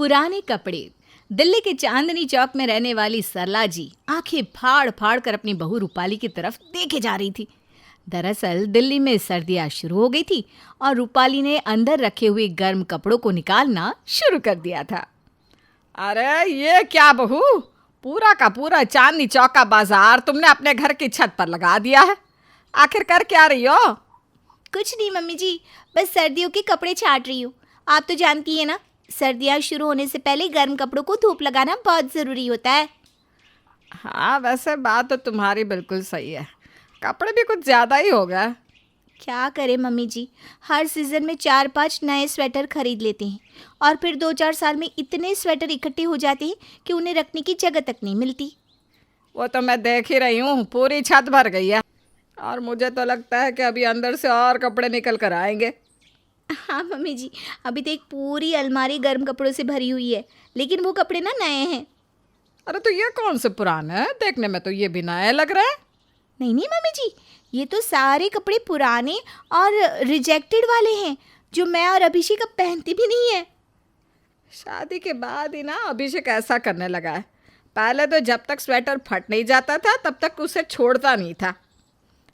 पुराने कपड़े। दिल्ली के चांदनी चौक में रहने वाली सरला जी आंखें फाड़ फाड़ कर अपनी बहू रूपाली की तरफ देखे जा रही थी। दरअसल दिल्ली में सर्दियां शुरू हो गई थी और रूपाली ने अंदर रखे हुए गर्म कपड़ों को निकालना शुरू कर दिया था। अरे ये क्या बहू, पूरा का पूरा चांदनी चौक का बाजार तुमने अपने घर की छत पर लगा दिया है। आखिर कर क्या रही हो? कुछ नहीं मम्मी जी, बस सर्दियों के कपड़े छाट रही हूँ। आप तो जानती है ना, सर्दियाँ शुरू होने से पहले गर्म कपड़ों को धूप लगाना बहुत ज़रूरी होता है। हाँ, वैसे बात तो तुम्हारी बिल्कुल सही है। कपड़े भी कुछ ज़्यादा ही हो गए। क्या करें मम्मी जी, हर सीज़न में 4-5 नए स्वेटर खरीद लेते हैं और फिर 2-4 साल में इतने स्वेटर इकट्ठे हो जाते हैं कि उन्हें रखने की जगह तक नहीं मिलती। वो तो मैं देख ही रही हूँ, पूरी छत भर गई है और मुझे तो लगता है कि अभी अंदर से और कपड़े निकल कर आएंगे। हाँ मम्मी जी, अभी तो एक पूरी अलमारी गर्म कपड़ों से भरी हुई है, लेकिन वो कपड़े ना नए हैं। अरे तो ये कौन से पुराने हैं? देखने में तो ये भी नए लग रहे हैं। नहीं नहीं मम्मी जी, ये तो सारे कपड़े पुराने और रिजेक्टेड वाले हैं जो मैं और अभिषेक अब पहनते भी नहीं है। शादी के बाद ही ना अभिषेक ऐसा करने लगा है। पहले तो जब तक स्वेटर फट नहीं जाता था तब तक उसे छोड़ता नहीं था।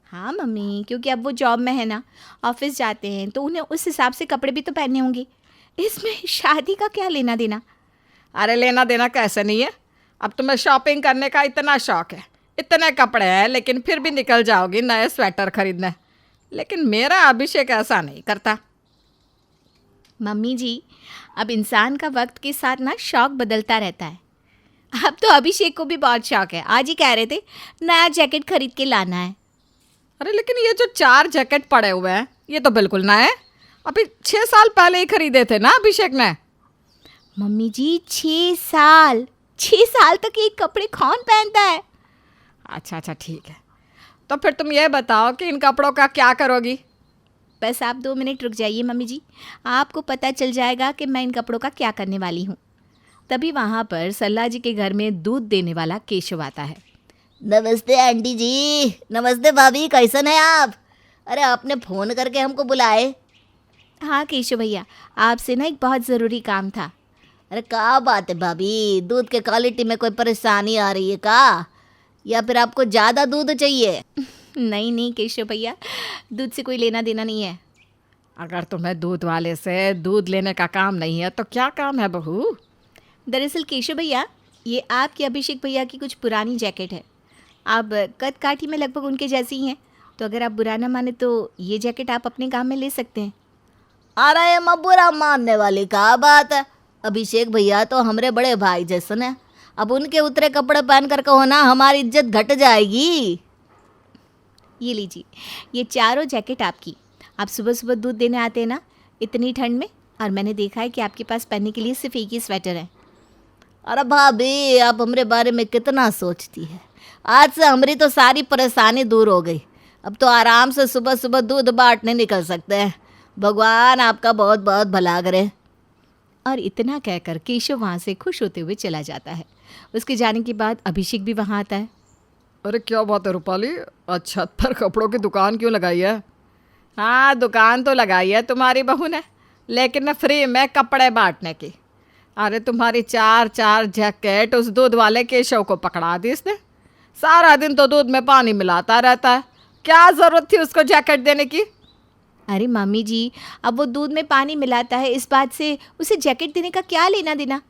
हाँ मम्मी, क्योंकि अब वो जॉब में है ना, ऑफिस जाते हैं तो उन्हें उस हिसाब से कपड़े भी तो पहनने होंगे। इसमें शादी का क्या लेना देना। अरे लेना देना कैसे नहीं है? अब तुम्हें शॉपिंग करने का इतना शौक है, इतने कपड़े हैं, लेकिन फिर भी निकल जाओगी नए स्वेटर खरीदने। लेकिन मेरा अभिषेक ऐसा नहीं करता। मम्मी जी, अब इंसान का वक्त के साथ ना शौक बदलता रहता है। अब तो अभिषेक को भी बहुत शौक है। आज ही कह रहे थे नया जैकेट खरीद के लाना है। अरे लेकिन ये जो 4 जैकेट पड़े हुए हैं ये तो बिल्कुल नए हैं। अभी 6 साल पहले ही खरीदे थे ना अभिषेक ने। मम्मी जी, 6 साल तक एक कपड़े कौन पहनता है। अच्छा अच्छा ठीक है, तो फिर तुम ये बताओ कि इन कपड़ों का क्या करोगी? बस आप 2 मिनट रुक जाइए मम्मी जी, आपको पता चल जाएगा कि मैं इन कपड़ों का क्या करने वाली हूँ। तभी वहाँ पर सल्ला जी के घर में दूध देने वाला केशव आता है। नमस्ते आंटी जी। नमस्ते भाभी, कैसन है आप? अरे आपने फ़ोन करके हमको बुलाए? हाँ केशव भैया, आपसे ना एक बहुत ज़रूरी काम था। अरे क्या बात है भाभी, दूध के क्वालिटी में कोई परेशानी आ रही है का, या फिर आपको ज़्यादा दूध चाहिए? नहीं नहीं केशव भैया, दूध से कोई लेना देना नहीं है। अगर तुम्हें दूध वाले से दूध लेने का काम नहीं है तो क्या काम है बहू? दरअसल केशव भैया, ये आपके अभिषेक भैया की कुछ पुरानी जैकेट है। आप कद काठी में लगभग उनके जैसी ही हैं, तो अगर आप बुरा ना माने तो ये जैकेट आप अपने काम में ले सकते हैं। अरे मैं बुरा मानने वाली क्या बात है, अभिषेक भैया तो हमारे बड़े भाई जैसन है। अब उनके उतरे कपड़े पहन कर कहो ना, हमारी इज्जत घट जाएगी। ये लीजिए, ये चारों जैकेट आपकी। आप सुबह सुबह दूध देने आते हैं ना इतनी ठंड में, और मैंने देखा है कि आपके पास पहनने के लिए सिर्फ एक ही स्वेटर है। अरे भाभी, आप हमारे बारे में कितना सोचती है। आज से हमारी तो सारी परेशानी दूर हो गई। अब तो आराम से सुबह सुबह दूध बांटने निकल सकते हैं। भगवान आपका बहुत बहुत भला करे। और इतना कहकर केशव वहाँ से खुश होते हुए चला जाता है। उसके जाने के बाद अभिषेक भी वहाँ आता है। अरे क्या बात है रूपाली, छत पर कपड़ों की दुकान क्यों लगाई है? हाँ, दुकान तो लगाई है तुम्हारी बहू ने, लेकिन फ्री में कपड़े बांटने की। अरे तुम्हारी 4 जैकेट उस दूध वाले केशव को पकड़ा दी इसने। सारा दिन तो दूध में पानी मिलाता रहता है, क्या ज़रूरत थी उसको जैकेट देने की? अरे मम्मी जी, अब वो दूध में पानी मिलाता है, इस बात से उसे जैकेट देने का क्या लेना देना।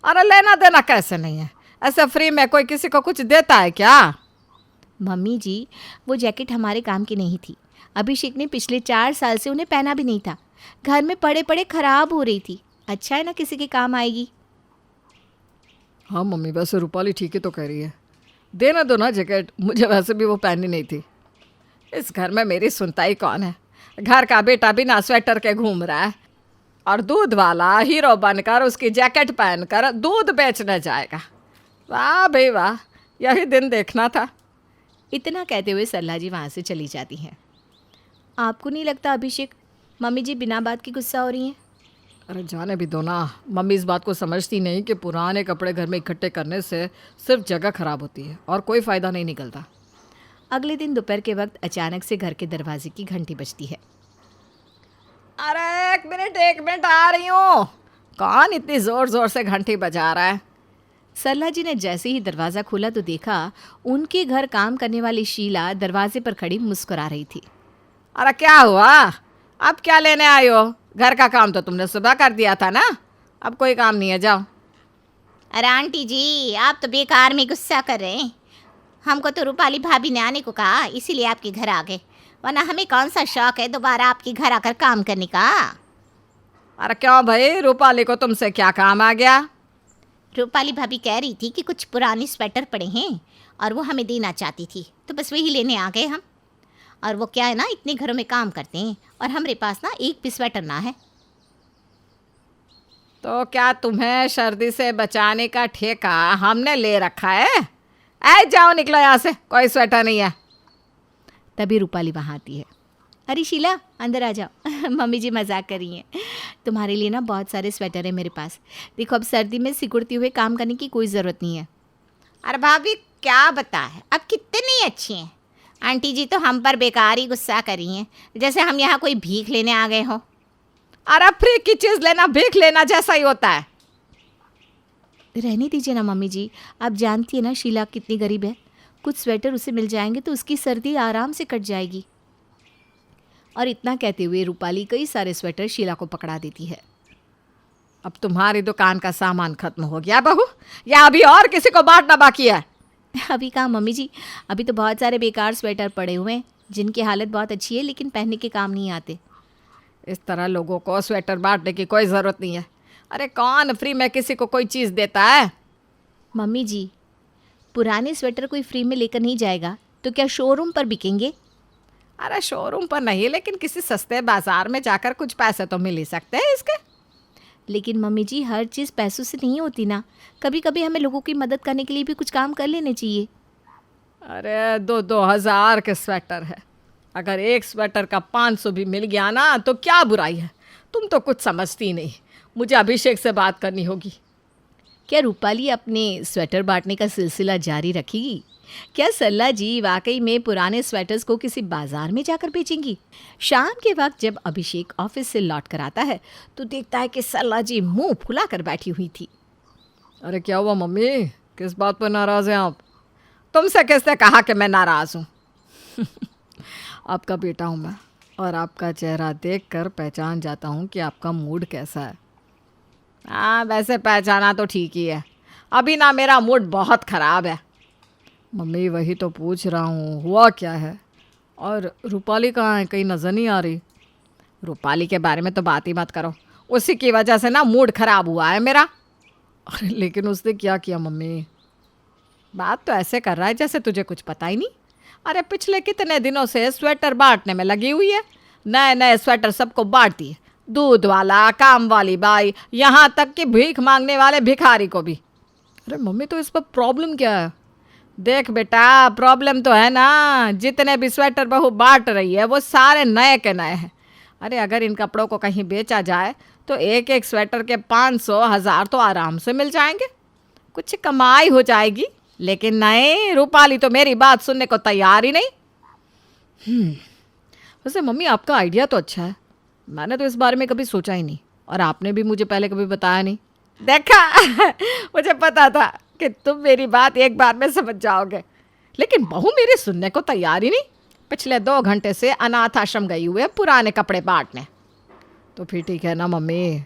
अरे लेना देना कैसे नहीं है, ऐसे फ्री में कोई किसी को कुछ देता है क्या? मम्मी जी, वो जैकेट हमारे काम की नहीं थी। अभिषेक ने पिछले 4 साल से उन्हें पहना भी नहीं था। घर में पड़े पड़े खराब हो रही थी। अच्छा है ना, किसी के काम आएगी। हाँ मम्मी, वैसे रूपाली ठीक ही तो कह रही है। देना दो ना जैकेट, मुझे वैसे भी वो पहननी नहीं थी। इस घर में मेरी सुनता ही कौन है? घर का बेटा बिना स्वेटर के घूम रहा है और दूध वाला हीरो बनकर उसकी जैकेट पहनकर दूध बेचने जाएगा। वाह भाई वाह, यही दिन देखना था। इतना कहते हुए सरला जी वहाँ से चली जाती हैं। आपको नहीं लगता अभिषेक, मम्मी जी बिना बात की गुस्सा हो रही हैं? अरे जाने भी दो ना, मम्मी इस बात को समझती नहीं कि पुराने कपड़े घर में इकट्ठे करने से सिर्फ जगह खराब होती है और कोई फ़ायदा नहीं निकलता। अगले दिन दोपहर के वक्त अचानक से घर के दरवाजे की घंटी बजती है। अरे एक मिनट आ रही हूँ। कौन इतनी ज़ोर ज़ोर से घंटी बजा रहा है? सरला जी ने जैसे ही दरवाज़ा खोला तो देखा उनके घर काम करने वाली शीला दरवाजे पर खड़ी मुस्कुरा रही थी। अरे क्या हुआ? अब क्या लेने आई हो? घर का काम तो तुमने सुबह कर दिया था ना, अब कोई काम नहीं है, जाओ। अरे आंटी जी, आप तो बेकार में गुस्सा कर रहे हैं। हमको तो रूपाली भाभी ने आने को कहा, इसीलिए आपके घर आ गए, वरना हमें कौन सा शौक है दोबारा आपके घर आकर काम करने का। अरे क्यों भाई, रूपाली को तुमसे क्या काम आ गया? रूपाली भाभी कह रही थी कि कुछ पुराने स्वेटर पड़े हैं और वो हमें देना चाहती थी, तो बस वही लेने आ गए हम। और वो क्या है ना, इतने घरों में काम करते हैं और हमारे पास ना एक भी स्वेटर ना है। तो क्या तुम्हें सर्दी से बचाने का ठेका हमने ले रखा है? ऐ जाओ, निकलो यहाँ से, कोई स्वेटर नहीं है। तभी रूपाली वहाँ आती है। अरे शीला, अंदर आ जाओ। मम्मी जी मजाक कर रही हैं। तुम्हारे लिए ना बहुत सारे स्वेटर है मेरे पास। देखो, अब सर्दी में सिकुड़ते हुए काम करने की कोई ज़रूरत नहीं है। अरे भाभी क्या बता है, अब कितनी अच्छी हैं आंटी जी, तो हम पर बेकार ही गुस्सा कर रही हैं, जैसे हम यहाँ कोई भीख लेने आ गए हो। अरे फ्री की चीज़ लेना भीख लेना जैसा ही होता है। रहने दीजिए ना मम्मी जी, आप जानती है ना शीला कितनी गरीब है। कुछ स्वेटर उसे मिल जाएंगे तो उसकी सर्दी आराम से कट जाएगी। और इतना कहते हुए रूपाली कई सारे स्वेटर शीला को पकड़ा देती है। अब तुम्हारी दुकान का सामान खत्म हो गया बहू, या अभी और किसी को बांटना बाकी है? अभी कहाँ मम्मी जी, अभी तो बहुत सारे बेकार स्वेटर पड़े हुए हैं जिनकी हालत बहुत अच्छी है लेकिन पहनने के काम नहीं आते। इस तरह लोगों को स्वेटर बांटने की कोई ज़रूरत नहीं है। अरे कौन फ्री में किसी को कोई चीज़ देता है? मम्मी जी, पुराने स्वेटर कोई फ्री में लेकर नहीं जाएगा तो क्या शोरूम पर बिकेंगे? अरे शोरूम पर नहीं, लेकिन किसी सस्ते बाजार में जाकर कुछ पैसे तो मिल ही सकते हैं इसके। लेकिन मम्मी जी, हर चीज़ पैसों से नहीं होती ना। कभी कभी हमें लोगों की मदद करने के लिए भी कुछ काम कर लेने चाहिए। अरे 2,000 के स्वेटर है, अगर एक स्वेटर का 500 भी मिल गया ना तो क्या बुराई है? तुम तो कुछ समझती नहीं। मुझे अभिषेक से बात करनी होगी। क्या रूपाली अपने स्वेटर बांटने का सिलसिला जारी रखेगी? क्या सरला जी वाकई में पुराने स्वेटर्स को किसी बाजार में जाकर बेचेंगी? शाम के वक्त जब अभिषेक ऑफिस से लौट कर आता है तो देखता है कि सरला जी मुंह फुला कर बैठी हुई थी। अरे क्या हुआ मम्मी, किस बात पर नाराज़ हैं आप? तुमसे किसने कहा कि मैं नाराज़ हूँ? आपका बेटा हूँ मैं, और आपका चेहरा देखकर पहचान जाता हूँ कि आपका मूड कैसा है। हाँ, वैसे पहचाना तो ठीक ही है, अभी ना मेरा मूड बहुत ख़राब है। मम्मी वही तो पूछ रहा हूँ, हुआ क्या है? और रूपाली कहाँ है, कहीं नज़र नहीं आ रही। रूपाली के बारे में तो बात ही मत करो, उसी की वजह से ना मूड ख़राब हुआ है मेरा। अरे लेकिन उसने क्या किया मम्मी? बात तो ऐसे कर रहा है जैसे तुझे कुछ पता ही नहीं। अरे पिछले कितने दिनों से स्वेटर बांटने में लगी हुई है, नए नए स्वेटर सबको बांटती है, दूध वाला, काम वाली बाई, यहाँ तक कि भीख मांगने वाले भिखारी को भी। अरे मम्मी, तो इस पर प्रॉब्लम क्या है? देख बेटा, प्रॉब्लम तो है ना, जितने भी स्वेटर बहू बांट रही है वो सारे नए के नए हैं। अरे अगर इन कपड़ों को कहीं बेचा जाए तो एक एक स्वेटर के 500, 1000 तो आराम से मिल जाएंगे, कुछ कमाई हो जाएगी। लेकिन नहीं, रूपाली तो मेरी बात सुनने को तैयार ही नहीं। वैसे मम्मी, आपका आइडिया तो अच्छा है, मैंने तो इस बारे में कभी सोचा ही नहीं, और आपने भी मुझे पहले कभी बताया नहीं। देखा मुझे पता था कि तुम मेरी बात एक बार में समझ जाओगे, लेकिन बहू मेरी सुनने को तैयार ही नहीं। पिछले 2 घंटे से अनाथ आश्रम गई हुए पुराने कपड़े बांटने। तो फिर ठीक है ना मम्मी,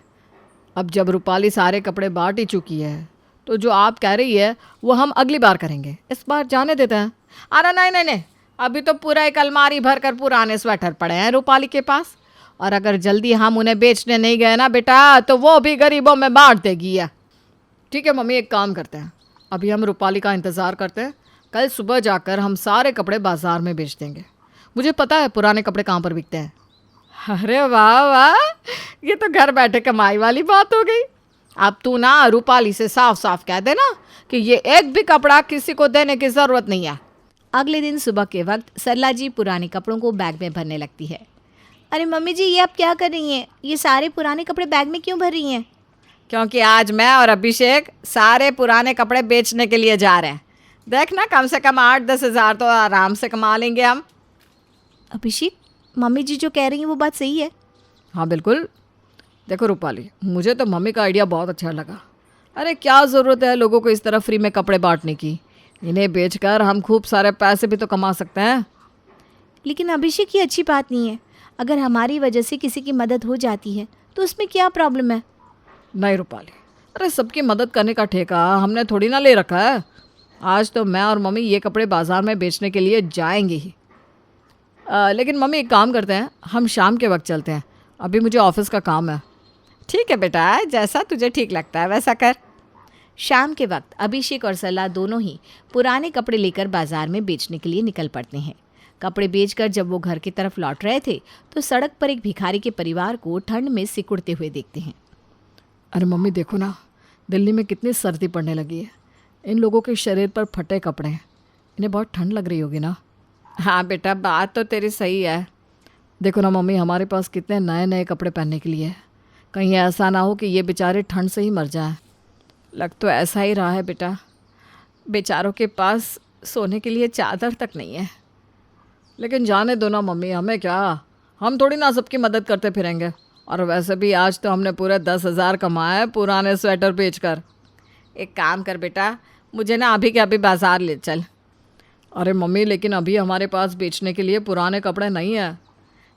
अब जब रूपाली सारे कपड़े बांट ही चुकी है तो जो आप कह रही है वो हम अगली बार करेंगे, इस बार जाने देते हैं। अरे नहीं नहीं नहीं, अभी तो पूरा एक अलमारी भर कर पुराने स्वेटर पड़े हैं रूपाली के पास, और अगर जल्दी हम उन्हें बेचने नहीं गए ना बेटा तो वो भी गरीबों में बांट देगी है। ठीक है मम्मी, एक काम करते हैं, अभी हम रूपाली का इंतज़ार करते हैं, कल सुबह जाकर हम सारे कपड़े बाज़ार में बेच देंगे। मुझे पता है पुराने कपड़े कहाँ पर बिकते हैं। अरे वाह वाह, ये तो घर बैठे कमाई वाली बात हो गई। अब तू ना रूपाली से साफ साफ कह देना कि ये एक भी कपड़ा किसी को देने की ज़रूरत नहीं है। अगले दिन सुबह के वक्त सरला जी पुराने कपड़ों को बैग में भरने लगती है। अरे मम्मी जी, ये आप क्या कर रही हैं? ये सारे पुराने कपड़े बैग में क्यों भर रही हैं? क्योंकि आज मैं और अभिषेक सारे पुराने कपड़े बेचने के लिए जा रहे हैं। देखना, कम से कम 8-10 हज़ार तो आराम से कमा लेंगे हम। अभिषेक, मम्मी जी जो कह रही हैं वो बात सही है। हाँ बिल्कुल, देखो रूपाली, मुझे तो मम्मी का आइडिया बहुत अच्छा लगा। अरे क्या ज़रूरत है लोगों को इस तरह फ्री में कपड़े बांटने की। इन्हें बेचकर हम खूब सारे पैसे भी तो कमा सकते हैं। लेकिन अभिषेक ये अच्छी बात नहीं है। अगर हमारी वजह से किसी की मदद हो जाती है तो उसमें क्या प्रॉब्लम है? नहीं रूपाली, अरे सबकी मदद करने का ठेका हमने थोड़ी ना ले रखा है। आज तो मैं और मम्मी ये कपड़े बाज़ार में बेचने के लिए जाएंगे ही। लेकिन मम्मी एक काम करते हैं, हम शाम के वक्त चलते हैं। अभी मुझे ऑफिस का काम है। ठीक है बेटा, जैसा तुझे ठीक लगता है वैसा कर। शाम के वक्त अभिषेक और सरला दोनों ही पुराने कपड़े लेकर बाजार में बेचने के लिए निकल पड़ते हैं। कपड़े बेचकर जब वो घर की तरफ लौट रहे थे तो सड़क पर एक भिखारी के परिवार को ठंड में सिकुड़ते हुए देखते हैं। अरे मम्मी देखो ना, दिल्ली में कितनी सर्दी पड़ने लगी है। इन लोगों के शरीर पर फटे कपड़े हैं, इन्हें बहुत ठंड लग रही होगी ना। हाँ बेटा, बात तो तेरी सही है। देखो ना मम्मी, हमारे पास कितने नए नए कपड़े पहनने के लिए है। कहीं ऐसा ना हो कि ये बेचारे ठंड से ही मर जाएं। लग तो ऐसा ही रहा है बेटा, बेचारों के पास सोने के लिए चादर तक नहीं है। लेकिन जाने दो ना मम्मी, हमें क्या, हम थोड़ी ना सबकी मदद करते फिरेंगे। और वैसे भी आज तो हमने पूरे 10,000 कमाए पुराने स्वेटर बेचकर। एक काम कर बेटा, मुझे ना अभी के अभी बाजार ले चल। अरे मम्मी, लेकिन अभी हमारे पास बेचने के लिए पुराने कपड़े नहीं हैं।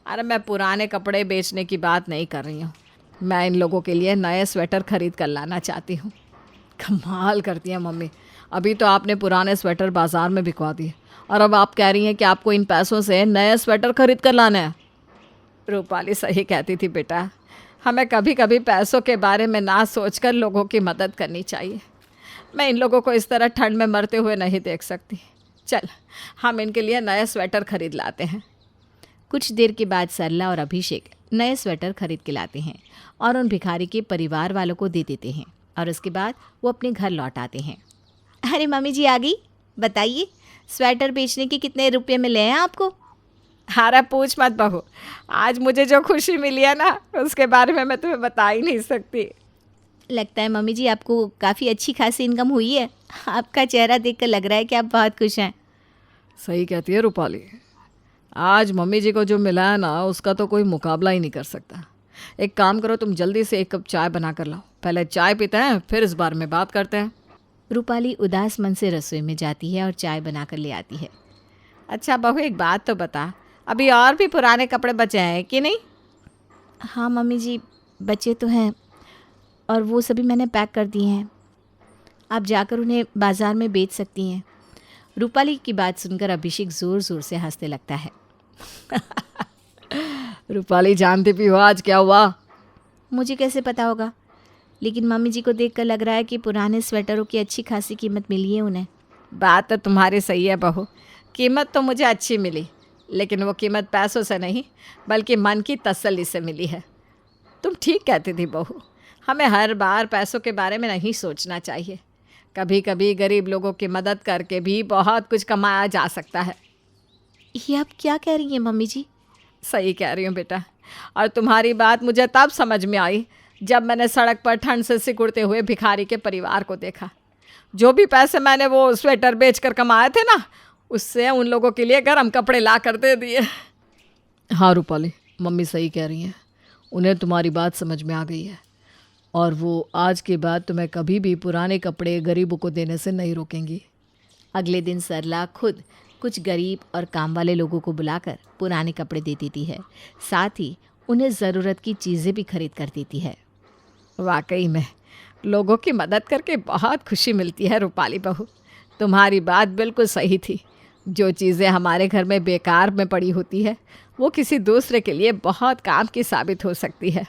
अरे मैं पुराने कपड़े बेचने की बात नहीं कर रही हूँ, मैं इन लोगों के लिए नए स्वेटर खरीद कर लाना चाहती हूँ। कमाल करती हैं मम्मी, अभी तो आपने पुराने स्वेटर बाजार में बिकवा दिए और अब आप कह रही हैं कि आपको इन पैसों से नए स्वेटर खरीद कर लाने हैं। रूपाली सही कहती थी बेटा, हमें कभी कभी पैसों के बारे में ना सोचकर लोगों की मदद करनी चाहिए। मैं इन लोगों को इस तरह ठंड में मरते हुए नहीं देख सकती। चल, हम इनके लिए नए स्वेटर खरीद लाते हैं। कुछ देर के बाद सरला और अभिषेक नए स्वेटर खरीद के लाते हैं और उन भिखारी के परिवार वालों को दे देते हैं और उसके बाद वो अपने घर लौट आते हैं। अरे मम्मी जी आ गई, बताइए स्वेटर बेचने के कितने रुपये मिले हैं आपको? अरे पूछ मत बहू, आज मुझे जो खुशी मिली है ना उसके बारे में मैं तुम्हें बता ही नहीं सकती। लगता है मम्मी जी आपको काफ़ी अच्छी खासी इनकम हुई है। आपका चेहरा देखकर लग रहा है कि आप बहुत खुश हैं। सही कहती है रूपाली, आज मम्मी जी को जो मिला है ना उसका तो कोई मुकाबला ही नहीं कर सकता। एक काम करो, तुम जल्दी से 1 कप चाय बना कर लाओ। पहले चाय पीते हैं, फिर इस बारे में बात करते हैं। रूपाली उदास मन से रसोई में जाती है और चाय बना कर ले आती है। अच्छा बहू, एक बात तो बता, अभी और भी पुराने कपड़े बचे हैं कि नहीं? हाँ मम्मी जी, बचे तो हैं और वो सभी मैंने पैक कर दिए हैं। आप जाकर उन्हें बाज़ार में बेच सकती हैं। रूपाली की बात सुनकर अभिषेक ज़ोर ज़ोर से हंसने लगता है। रूपाली जानती भी हो आज क्या हुआ? मुझे कैसे पता होगा, लेकिन मम्मी जी को देखकर लग रहा है कि पुराने स्वेटरों की अच्छी खासी कीमत मिली है उन्हें। बात तो तुम्हारी सही है बहू, कीमत तो मुझे अच्छी मिली, लेकिन वो कीमत पैसों से नहीं बल्कि मन की तसल्ली से मिली है। तुम ठीक कहती थी बहू, हमें हर बार पैसों के बारे में नहीं सोचना चाहिए। कभी कभी गरीब लोगों की मदद करके भी बहुत कुछ कमाया जा सकता है। ये आप क्या कह रही हैं मम्मी जी? सही कह रही हूँ बेटा, और तुम्हारी बात मुझे तब समझ में आई जब मैंने सड़क पर ठंड से सिकुड़ते हुए भिखारी के परिवार को देखा। जो भी पैसे मैंने वो स्वेटर बेचकर कमाए थे ना, उससे उन लोगों के लिए गर्म कपड़े ला कर दे दिए। हाँ रूपाली, मम्मी सही कह रही हैं, उन्हें तुम्हारी बात समझ में आ गई है और वो आज के बाद तुम्हें कभी भी पुराने कपड़े गरीबों को देने से नहीं रोकेंगी। अगले दिन सरला खुद कुछ गरीब और काम वाले लोगों को बुलाकर पुराने कपड़े दे देती है, साथ ही उन्हें ज़रूरत की चीज़ें भी खरीद कर देती है। वाकई में लोगों की मदद करके बहुत खुशी मिलती है रूपाली बहू, तुम्हारी बात बिल्कुल सही थी। जो चीज़ें हमारे घर में बेकार में पड़ी होती है वो किसी दूसरे के लिए बहुत काम की साबित हो सकती है।